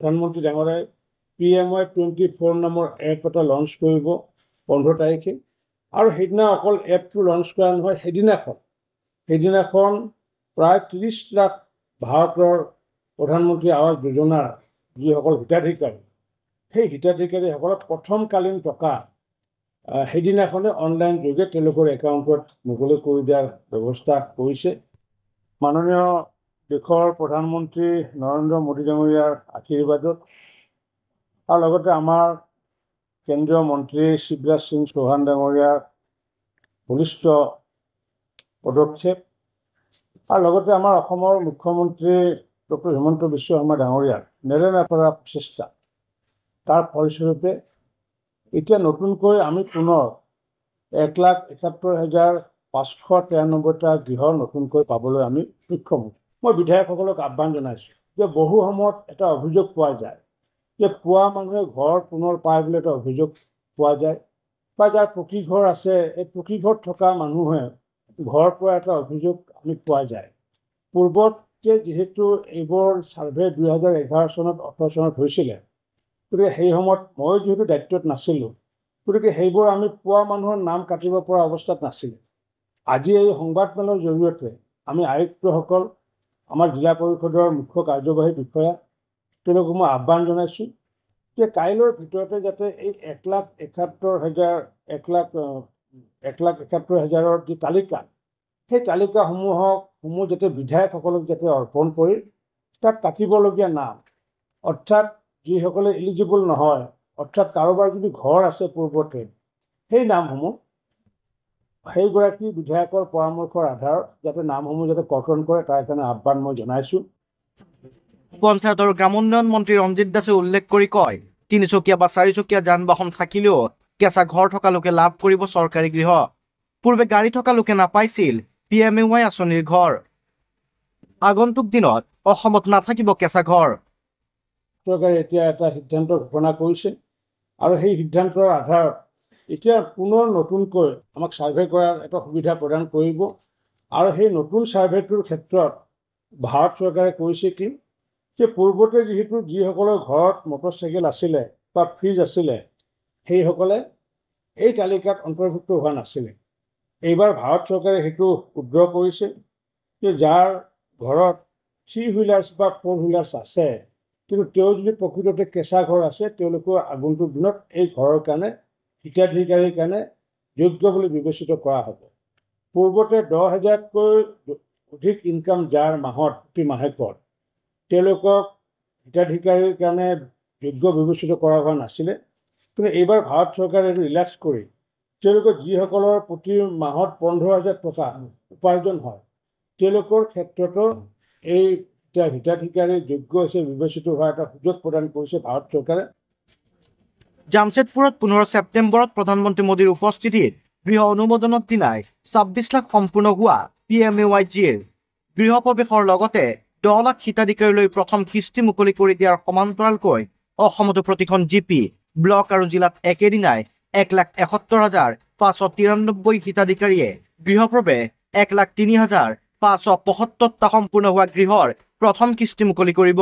প্ৰধানমন্ত্ৰী ডাঙৰীয়াই PMY 24 নামৰ এপ এটা লঞ্চ কৰিব 15 তাৰিখে আৰু সেইদিনা অকল এপটো লঞ্চ কৰা নহয় সেইদিনাখন প্ৰায় 30 লাখ ভাৰতৰ প্ৰধানমন্ত্ৰী আৱাস যোজনাৰ যিসকল হিতাধিকাৰী সেই হিতাধিকাৰীসকলক প্ৰথমকালীন টকা সেইদিনাখনে অনলাইন যোগে তেওঁলোকৰ একাউণ্টত মুকলি কৰি দিয়াৰ ব্যৱস্থা কৰিছে। মাননীয় দেশৰ প্ৰধানমন্ত্ৰী নৰেন্দ্ৰ মোদী ডাঙৰীয়াৰ আশীৰ্বাদত আৰু লগতে আমাৰ কেন্দ্ৰীয় মন্ত্ৰী শিৱৰাজ সিং চৌহান ডাঙৰীয়াৰ বলিষ্ঠ পদক্ষেপ আৰু লগতে আমাৰ অসমৰ মুখ্যমন্ত্ৰী ডক্টৰ হিমন্ত বিশ্ব শৰ্মা ডাঙৰীয়াৰ নেৰানেপেৰা প্ৰচেষ্টা তাৰ ফলস্বৰূপে এতিয়া নতুনকৈ আমি পুনৰ 1,71,593টা গৃহ নতুনকৈ পাবলৈ আমি সক্ষম হ'ম। মই বিধায়কসকলক আহ্বান জনাইছোঁ যে বহু সময়ত এটা অভিযোগ পোৱা যায় যে পোৱা মানুহে ঘৰ পুনৰ পায় বুলি এটা অভিযোগ পোৱা যায় বা যাৰ পকী ঘৰ আছে এই পকী ঘৰত থকা মানুহে ঘৰ পোৱা এটা অভিযোগ আমি পোৱা যায়। পূৰ্বতে যিহেতু এইবোৰ ছাৰ্ভে 2011 চনত 18 চনত হৈছিলে, গতিকে সেই সময়ত মই যিহেতু দায়িত্বত নাছিলোঁ, গতিকে সেইবোৰ আমি পোৱা মানুহৰ নাম কাটিব পৰা অৱস্থাত নাছিলোঁ। আজি এই সংবাদমেলৰ জৰিয়তে আমি আয়ুক্তসকল, আমাৰ জিলা পৰিষদৰ মুখ্য কাৰ্যবাহী বিষয়া তেওঁলোকক মই আহ্বান জনাইছোঁ যে কাইলৈৰ ভিতৰতে যাতে এই 1,71,000ৰ যি তালিকা সেই তালিকাসমূহ যাতে বিধায়কসকলক যাতে অৰ্পণ কৰি তাত কাটিবলগীয়া নাম, অৰ্থাৎ যিসকলে এলিজিবল নহয়, অৰ্থাৎ কাৰোবাৰ যদি ঘৰ আছে পূৰ্বতে সেই নামসমূহ সেইগৰাকী বিধায়কৰ পৰামৰ্শৰ আধাৰত যাতে নামসমূহ যাতে কৰ্তন কৰে তাৰ কাৰণে আহ্বান মই জনাইছোঁ। পঞ্চায়ত আৰু গ্ৰামোন্নয়ন মন্ত্ৰী ৰঞ্জিত দাসে উল্লেখ কৰি কয়, 3 চকীয়া বা 4 চকীয়া যান বাহন থাকিলেও কেঁচা ঘৰ থকা লোকে লাভ কৰিব চৰকাৰী গৃহ। পূৰ্বে গাড়ী থকা লোকে নাপাইছিল PMAY আঁচনিৰ ঘৰ। আগন্তুক দিনত অসমত নাথাকিব কেঁচা ঘৰ। চৰকাৰে এতিয়া এটা সিদ্ধান্ত ঘোষণা কৰিছে আৰু সেই সিদ্ধান্তৰ আধাৰত এতিয়া পুনৰ নতুনকৈ আমাক ছাৰ্ভে কৰাৰ এটা সুবিধা প্ৰদান কৰিব আৰু সেই নতুন ছাৰ্ভেটোৰ ক্ষেত্ৰত ভাৰত চৰকাৰে কৈছে কি যে পূৰ্বতে যিহেতু যিসকলৰ ঘৰত মটৰচাইকেল আছিলে বা ফ্ৰিজ আছিলে সেইসকলে এই তালিকাত অন্তৰ্ভুক্ত হোৱা নাছিলে। এইবাৰ ভাৰত চৰকাৰে সেইটো উদ্ৰ কৰিছে যে যাৰ ঘৰত 3 হুইলাৰ্ছ বা 4 হুইলাৰ্ছ আছে কিন্তু তেওঁ যদি প্ৰকৃততে কেঁচা ঘৰ আছে তেওঁলোকৰ আগন্তুক দিনত এই ঘৰৰ কাৰণে হিতাধিকাৰীৰ কাৰণে যোগ্য বুলি বিবেচিত কৰা হ'ব। পূৰ্বতে 10,000তকৈ অধিক ইনকাম যাৰ মাহত প্ৰতি মাহেকত তেওঁলোকক হিতাধিকাৰীৰ কাৰণে যোগ্য বিবেচিত কৰা হোৱা নাছিলে, কিন্তু এইবাৰ ভাৰত চৰকাৰে এইটো ৰিলেক্স কৰি তেওঁলোকৰ যিসকলৰ প্ৰতি মাহত 15,000 টকা উপাৰ্জন হয় তেওঁলোকৰ ক্ষেত্ৰতো এই হিতাধিকাৰী যোগ্য হৈছে বিবেচিত হোৱাৰ এটা সুযোগ প্ৰদান কৰিছে ভাৰত চৰকাৰে। জামছেদপুৰত 15 ছেপ্টেম্বৰত প্ৰধানমন্ত্ৰী মোদীৰ উপস্থিতিত গৃহ অনুমোদনৰ দিনাই 26 লাখ সম্পূৰ্ণ হোৱা PMAY-ৰ গৃহ প্ৰৱেশৰ লগতে 10 লাখ হিতাধিকাৰীলৈ প্ৰথম কিস্তি মুকলি কৰি দিয়াৰ সমান্তৰালকৈ অসমতো প্ৰতিখন GP, ব্লক আৰু জিলাত একেদিনাই 1,71,593 হিতাধিকাৰীয়ে গৃহপ্ৰৱেশ 1,03,575টা সম্পূৰ্ণ হোৱা গৃহৰ প্ৰথম কিস্তি মুকলি কৰিব।